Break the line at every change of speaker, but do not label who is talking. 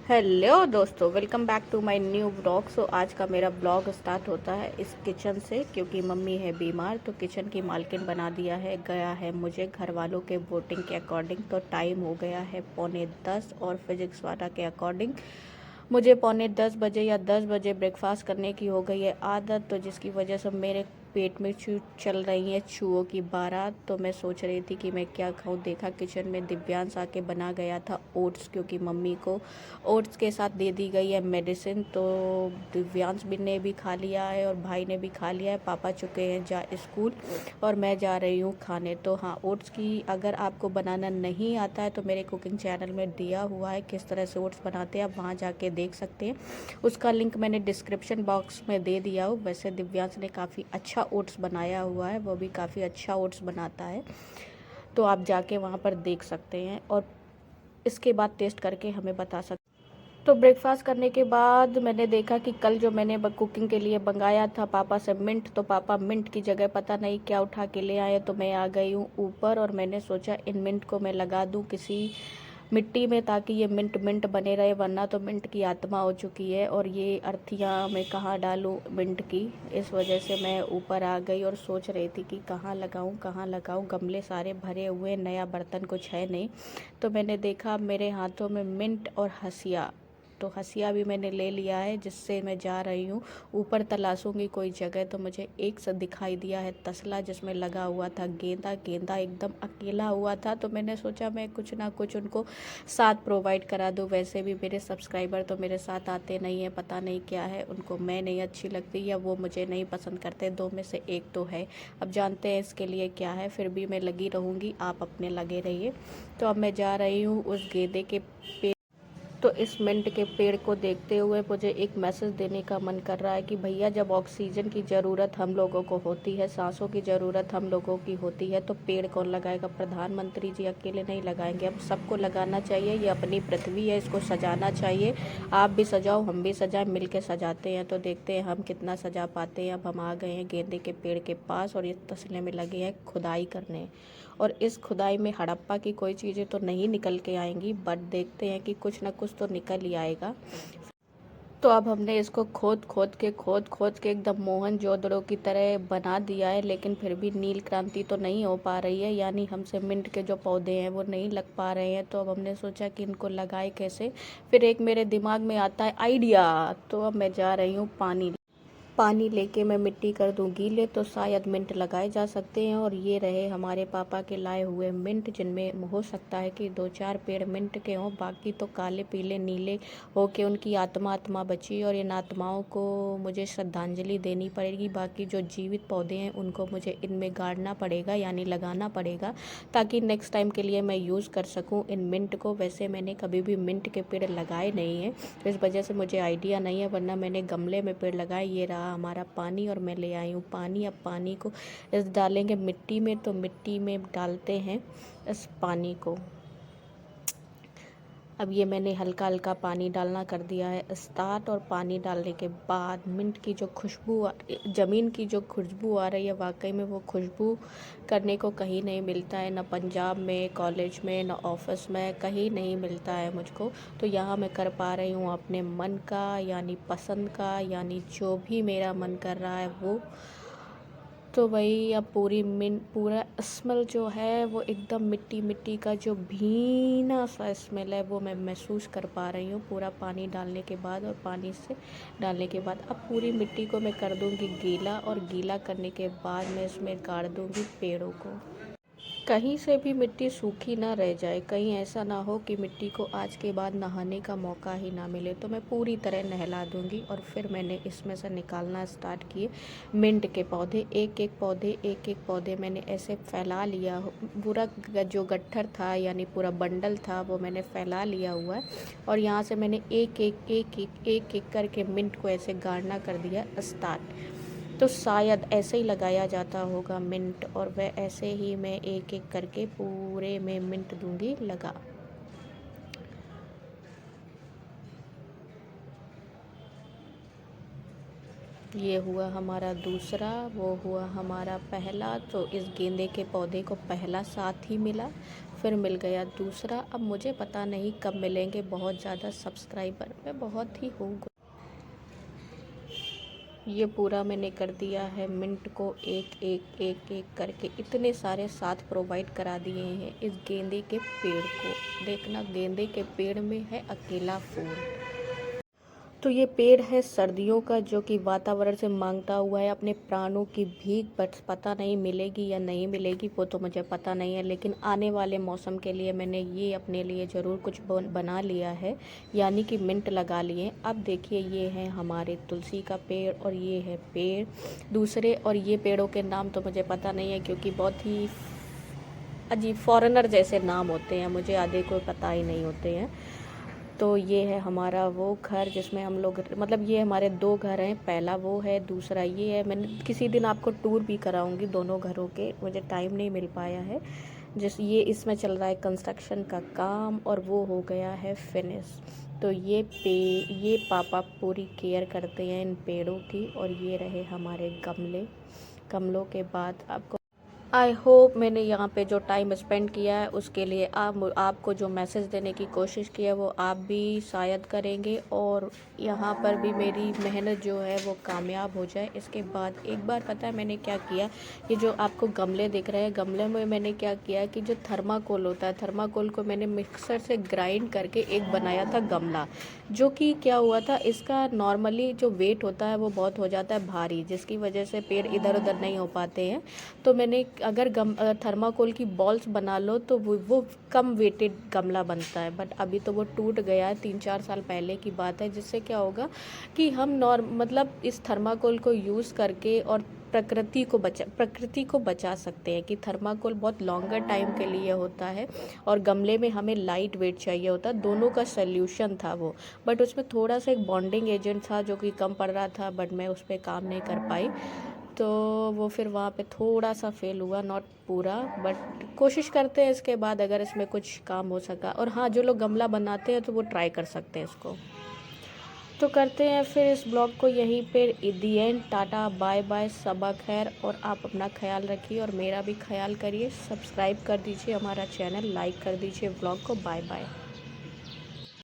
Hello दोस्तों, welcome back to my new blog. आज का मेरा ब्लॉग स्टार्ट होता है इस किचन से, क्योंकि मम्मी है बीमार तो किचन की मालकिन बना दिया है। गया है मुझे घर वालों के वोटिंग के अकॉर्डिंग, तो टाइम हो गया है 9:45 और फिजिक्स वाला के अकॉर्डिंग मुझे 9:45 या 10 बजे ब्रेकफास्ट करने की हो गई है आदत, तो जिसकी वजह से मेरे पेट में चल रही है चूहों की बारात। तो मैं सोच रही थी कि मैं क्या खाऊं। देखा किचन में दिव्यांश आके बना गया था ओट्स, क्योंकि मम्मी को ओट्स के साथ दे दी गई है मेडिसिन। तो दिव्यांश भी ने भी खा लिया है और भाई ने भी खा लिया है। पापा चुके हैं जा स्कूल और मैं जा रही हूँ खाने। तो हाँ, ओट्स की अगर आपको बनाना नहीं आता है तो मेरे कुकिंग चैनल में दिया हुआ है किस तरह से ओट्स बनाते हैं, आप वहाँ जाके देख सकते हैं। उसका लिंक मैंने डिस्क्रिप्शन बॉक्स में दे दिया हूँ। वैसे दिव्यांश ने काफ़ी अच्छा ओट्स बनाया हुआ है, वो भी काफ़ी अच्छा ओट्स बनाता है, तो आप जाके वहाँ पर देख सकते हैं और इसके बाद टेस्ट करके हमें बता सकते। तो ब्रेकफास्ट करने के बाद मैंने देखा कि कल जो मैंने कुकिंग के लिए मंगाया था पापा से मिंट, तो पापा मिंट की जगह पता नहीं क्या उठा के ले आए। तो मैं आ गई हूँ ऊपर और मैंने सोचा इन मिंट को मैं लगा दूँ किसी मिट्टी में, ताकि ये मिंट मिंट बने रहे, वरना तो मिंट की आत्मा हो चुकी है और ये अर्थियाँ मैं कहाँ डालूँ मिंट की। इस वजह से मैं ऊपर आ गई और सोच रही थी कि कहाँ लगाऊँ। गमले सारे भरे हुए, नया बर्तन कुछ है नहीं। तो मैंने देखा मेरे हाथों में मिंट और हसिया, तो हसिया भी मैंने ले लिया है, जिससे मैं जा रही हूँ ऊपर तलाशूंगी कोई जगह। तो मुझे एक सा दिखाई दिया है तसला, जिसमें लगा हुआ था गेंदा। गेंदा एकदम अकेला हुआ था, तो मैंने सोचा मैं कुछ ना कुछ उनको साथ प्रोवाइड करा दूँ। वैसे भी मेरे सब्सक्राइबर तो मेरे साथ आते नहीं हैं, पता नहीं क्या है उनको, मैं नहीं अच्छी लगती या वो मुझे नहीं पसंद करते, दो में से एक तो है। अब जानते हैं इसके लिए क्या है, फिर भी मैं लगी रहूँगी, आप अपने लगे रहिए। तो अब मैं जा रही हूँ उस गेंदे के पेड़। तो इस मिंट के पेड़ को देखते हुए मुझे एक मैसेज देने का मन कर रहा है कि भैया, जब ऑक्सीजन की ज़रूरत हम लोगों को होती है, सांसों की ज़रूरत हम लोगों की होती है, तो पेड़ कौन लगाएगा? प्रधानमंत्री जी अकेले नहीं लगाएंगे, अब सबको लगाना चाहिए। ये अपनी पृथ्वी है, इसको सजाना चाहिए। आप भी सजाओ, हम भी सजाएं, मिल के सजाते हैं। तो देखते हैं हम कितना सजा पाते हैं। अब हम आ गए हैं गेंदे के पेड़ के पास और इस तसले में लगे हैं खुदाई करने, और इस खुदाई में हड़प्पा की कोई चीज़ें तो नहीं निकल के आएंगी, बट देखते हैं कि कुछ ना कुछ तो निकल ही आएगा। तो अब हमने इसको खोद खोद के एकदम मोहनजोदड़ो की तरह बना दिया है, लेकिन फिर भी नील क्रांति तो नहीं हो पा रही है, यानी हमसे मिंट के जो पौधे हैं वो नहीं लग पा रहे हैं। तो अब हमने सोचा कि इनको लगाए कैसे। फिर एक मेरे दिमाग में आता है आइडिया, तो अब मैं जा रही हूँ पानी लेके मैं मिट्टी कर दूँ गीले, तो शायद मिंट लगाए जा सकते हैं। और ये रहे हमारे पापा के लाए हुए मिंट, जिनमें हो सकता है कि 2-4 पेड़ मिंट के हों, बाकी तो काले पीले नीले हो के उनकी आत्मा बची, और इन आत्माओं को मुझे श्रद्धांजलि देनी पड़ेगी। बाकी जो जीवित पौधे हैं उनको मुझे इनमें गाड़ना पड़ेगा, यानी लगाना पड़ेगा, ताकि नेक्स्ट टाइम के लिए मैं यूज़ कर सकूँ इन मिंट को। वैसे मैंने कभी भी मिंट के पेड़ लगाए नहीं हैं, इस वजह से मुझे आइडिया नहीं है, वरना मैंने गमले में पेड़ लगाए। ये रहा हमारा पानी और मैं ले आई हूँ पानी। अब पानी को इस डालेंगे मिट्टी में, तो मिट्टी में डालते हैं इस पानी को। अब ये मैंने हल्का हल्का पानी डालना कर दिया है स्टार्ट, और पानी डालने के बाद मिंट की जो खुशबू ज़मीन की जो खुशबू आ रही है, वाकई में वो खुशबू करने को कहीं नहीं मिलता है, ना पंजाब में, कॉलेज में, ना ऑफिस में, कहीं नहीं मिलता है मुझको। तो यहाँ मैं कर पा रही हूँ अपने मन का, यानी पसंद का, यानी जो भी मेरा मन कर रहा है वो। तो वही अब पूरा स्मेल जो है वो एकदम मिट्टी मिट्टी का जो भीना सा स्मेल है वो मैं महसूस कर पा रही हूँ पूरा पानी डालने के बाद। और पानी से डालने के बाद अब पूरी मिट्टी को मैं कर दूँगी गीला, और गीला करने के बाद मैं इसमें गाड़ दूँगी पेड़ों को। कहीं से भी मिट्टी सूखी ना रह जाए, कहीं ऐसा ना हो कि मिट्टी को आज के बाद नहाने का मौका ही ना मिले। तो मैं पूरी तरह नहला दूंगी। और फिर मैंने इसमें से निकालना स्टार्ट किए मिंट के पौधे, एक एक पौधे मैंने ऐसे फैला लिया। पूरा जो गट्ठर था, यानी पूरा बंडल था, वो मैंने फैला लिया हुआ है। और यहाँ से मैंने एक करके मिंट को ऐसे गाड़ना कर दिया स्टार्ट। तो शायद ऐसे ही लगाया जाता होगा मिंट, और वह ऐसे ही मैं एक एक करके पूरे में मिंट दूंगी लगा। ये हुआ हमारा दूसरा, वो हुआ हमारा पहला। तो इस गेंदे के पौधे को पहला साथ ही मिला, फिर मिल गया दूसरा। अब मुझे पता नहीं कब मिलेंगे बहुत ज़्यादा सब्सक्राइबर, मैं बहुत ही हूँ। ये पूरा मैंने कर दिया है मिंट को, एक एक एक एक करके इतने सारे साथ प्रोवाइड करा दिए हैं इस गेंदे के पेड़ को। देखना, गेंदे के पेड़ में है अकेला फूल। तो ये पेड़ है सर्दियों का, जो कि वातावरण से मांगता हुआ है अपने प्राणों की भीख। बट पता नहीं मिलेगी या नहीं मिलेगी, वो तो मुझे पता नहीं है। लेकिन आने वाले मौसम के लिए मैंने ये अपने लिए ज़रूर कुछ बना लिया है, यानी कि मिंट लगा लिए। अब देखिए, ये है हमारे तुलसी का पेड़ और ये है पेड़ दूसरे। और ये पेड़ों के नाम तो मुझे पता नहीं है, क्योंकि बहुत ही अजीब फॉरेनर जैसे नाम होते हैं, मुझे आधे को पता ही नहीं होते हैं। तो ये है हमारा वो घर जिसमें हम लोग, मतलब ये हमारे 2 घर हैं, पहला वो है, दूसरा ये है। मैंने किसी दिन आपको टूर भी कराऊंगी दोनों घरों के, मुझे टाइम नहीं मिल पाया है। ये इसमें चल रहा है कंस्ट्रक्शन का काम और वो हो गया है फिनिश। तो ये पापा पूरी केयर करते हैं इन पेड़ों की। और ये रहे हमारे गमलों के बाद आपको आई होप मैंने यहाँ पे जो टाइम स्पेंड किया है उसके लिए आपको जो मैसेज देने की कोशिश की है वो आप भी शायद करेंगे, और यहाँ पर भी मेरी मेहनत जो है वो कामयाब हो जाए। इसके बाद एक बार पता है मैंने क्या किया, ये जो आपको गमले दिख रहे हैं, गमले में मैंने क्या किया कि जो थर्माकोल होता है, थर्माकोल को मैंने मिक्सर से ग्राइंड करके एक बनाया था गमला। जो कि क्या हुआ था, इसका नॉर्मली जो वेट होता है वो बहुत हो जाता है भारी, जिसकी वजह से पेड़ इधर उधर नहीं हो पाते हैं। तो मैंने अगर थर्माकोल की बॉल्स बना लो तो वो कम वेटेड गमला बनता है। बट अभी तो वो टूट गया है, 3-4 साल पहले की बात है। जिससे क्या होगा कि हम मतलब इस थर्माकोल को यूज़ करके और प्रकृति को बचा सकते हैं। कि थर्माकोल बहुत लॉन्गर टाइम के लिए होता है और गमले में हमें लाइट वेट चाहिए होता है, दोनों का सल्यूशन था वो। बट उसमें थोड़ा सा एक बॉन्डिंग एजेंट था जो कि कम पड़ रहा था, बट मैं उस पर काम नहीं कर पाई। तो वो फिर वहाँ पे थोड़ा सा फेल हुआ, नॉट पूरा, बट कोशिश करते हैं इसके बाद अगर इसमें कुछ काम हो सका। और हाँ, जो लोग गमला बनाते हैं तो वो ट्राई कर सकते हैं इसको। तो करते हैं फिर इस ब्लॉग को यहीं पे दी एंड। टाटा बाय बाय, सबा खैर। और आप अपना ख्याल रखिए और मेरा भी ख्याल करिए। सब्सक्राइब कर दीजिए हमारा चैनल, लाइक कर दीजिए ब्लॉग को। Bye bye.